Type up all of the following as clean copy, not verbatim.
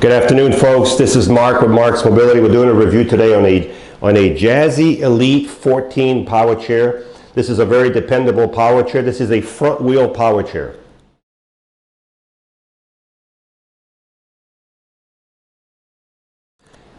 Good afternoon, folks. This is Marc with Marc's Mobility. We're doing a review today on a Jazzy Elite 14 power chair. This is a very dependable power chair. This is a front wheel power chair.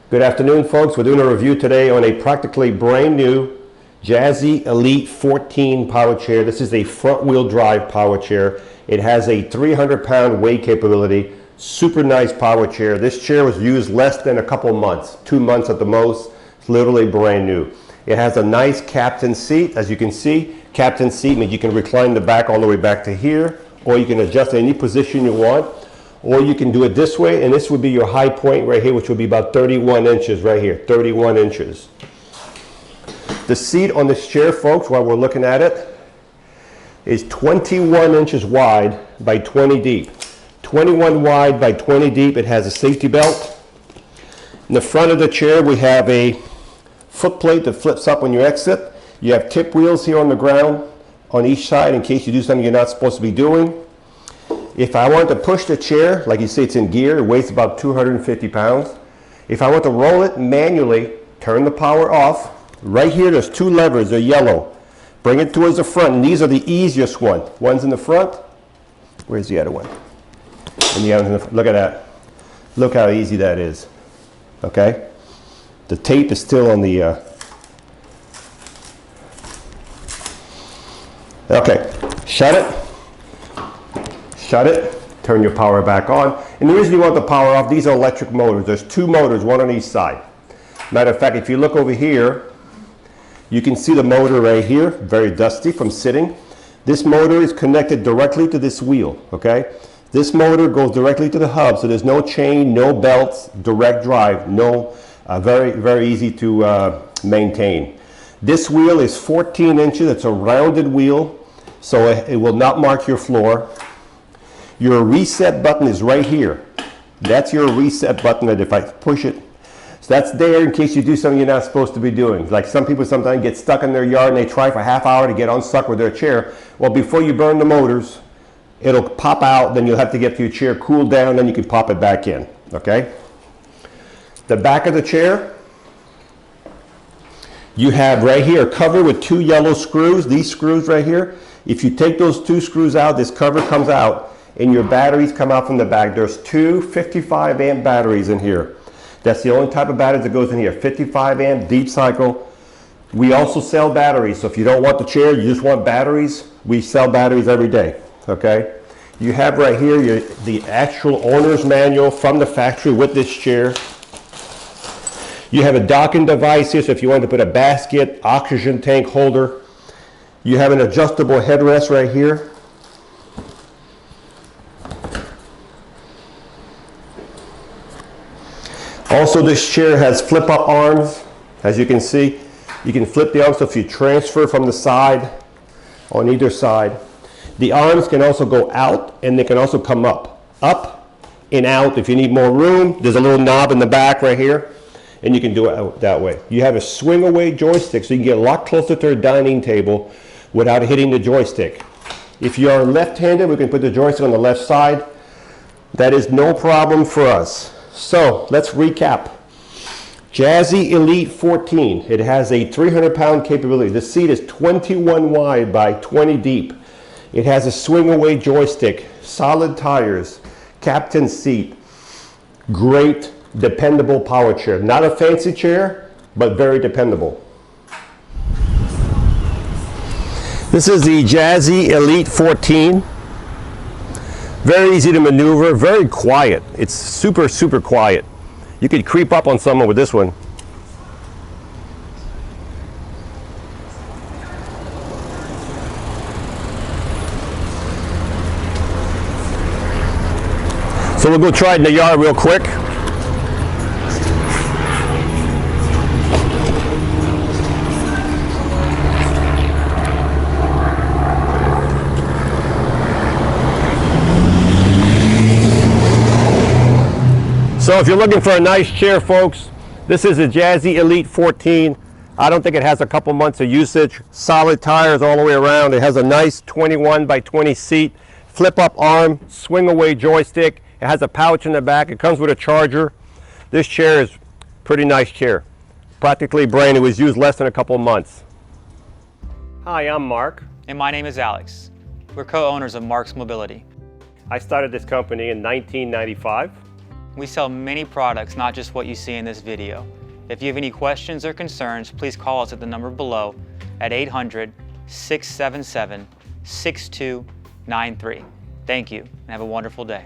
Good afternoon, folks. We're doing a review today on a practically brand new Jazzy Elite 14 power chair. This is a front wheel drive power chair. It has a 300-pound weight capability. Super nice power chair. This chair was used less than a couple months, 2 months at the most. It's literally brand new. It has a nice captain seat. As you can see, captain seat means you can recline the back all the way back to here, or you can adjust any position you want, or you can do it this way, and this would be your high point right here, which would be about 31 inches right here, 31 inches. The seat on this chair, folks, while we're looking at it, is 21 inches wide by 20 deep. 21 wide by 20 deep. It has a safety belt. In the front of the chair, we have a foot plate that flips up when you exit. You have tip wheels here on the ground on each side in case you do something you're not supposed to be doing. If I want to push the chair, like you see, it's in gear, it weighs about 250 pounds. If I want to roll it manually, turn the power off. Right here, there's two levers, they're yellow. Bring it towards the front, and these are the easiest ones. One's in the front. Where's the other one? And the other in the front. Look at that. Look how easy that is. Okay? The tape is still on the... Okay. Shut it. Shut it. Turn your power back on. And the reason you want the power off, these are electric motors. There's two motors, one on each side. Matter of fact, if you look over here, you can see the motor right here, very dusty from sitting. This motor is connected directly to this wheel, okay? This motor goes directly to the hub, so there's no chain, no belts, direct drive, no, very, very easy to maintain. This wheel is 14 inches, it's a rounded wheel, so it will not mark your floor. Your reset button is right here. That's your reset button, that if I push it, so that's there in case you do something you're not supposed to be doing. Like some people sometimes get stuck in their yard and they try for a half hour to get unstuck with their chair. Well, before you burn the motors, it'll pop out, then you'll have to get your chair cooled down, then you can pop it back in, okay? The back of the chair, you have right here covered with two yellow screws, these screws right here. If you take those two screws out, this cover comes out, and your batteries come out from the back. There's two 55 amp batteries in here. That's the only type of battery that goes in here, 55 amp deep cycle. We also sell batteries, so if you don't want the chair, you just want batteries, we sell batteries every day, okay? You have right here the actual owner's manual from the factory with this chair. You have a docking device here, so if you want to put a basket, oxygen tank holder. You have an adjustable headrest right here. Also, this chair has flip-up arms. As you can see, you can flip the arms, so if you transfer from the side, on either side. The arms can also go out, and they can also come up. Up and out if you need more room. There's a little knob in the back right here, and you can do it out that way. You have a swing-away joystick, so you can get a lot closer to a dining table without hitting the joystick. If you are left-handed, we can put the joystick on the left side. That is no problem for us. So let's recap. Jazzy Elite 14. It has a 300-pound capability. The seat is 21 wide by 20 deep. It has a swing-away joystick, solid tires, captain seat, great dependable power chair. Not a fancy chair, but very dependable. This is the Jazzy Elite 14. Very easy to maneuver, very quiet. It's super, super quiet. You could creep up on someone with this one. So we'll go try it in the yard real quick. So if you're looking for a nice chair, folks, this is a Jazzy Elite 14. I don't think it has a couple months of usage. Solid tires all the way around. It has a nice 21 by 20 seat, flip up arm, swing away joystick, It has a pouch in the back. It comes with a charger. This chair is a pretty nice chair. Practically brand new. It was used less than a couple of months. Hi, I'm Mark. And my name is Alex. We're co-owners of Marc's Mobility. I started this company in 1995. We sell many products, not just what you see in this video. If you have any questions or concerns, please call us at the number below at 800-677-6293. Thank you, and have a wonderful day.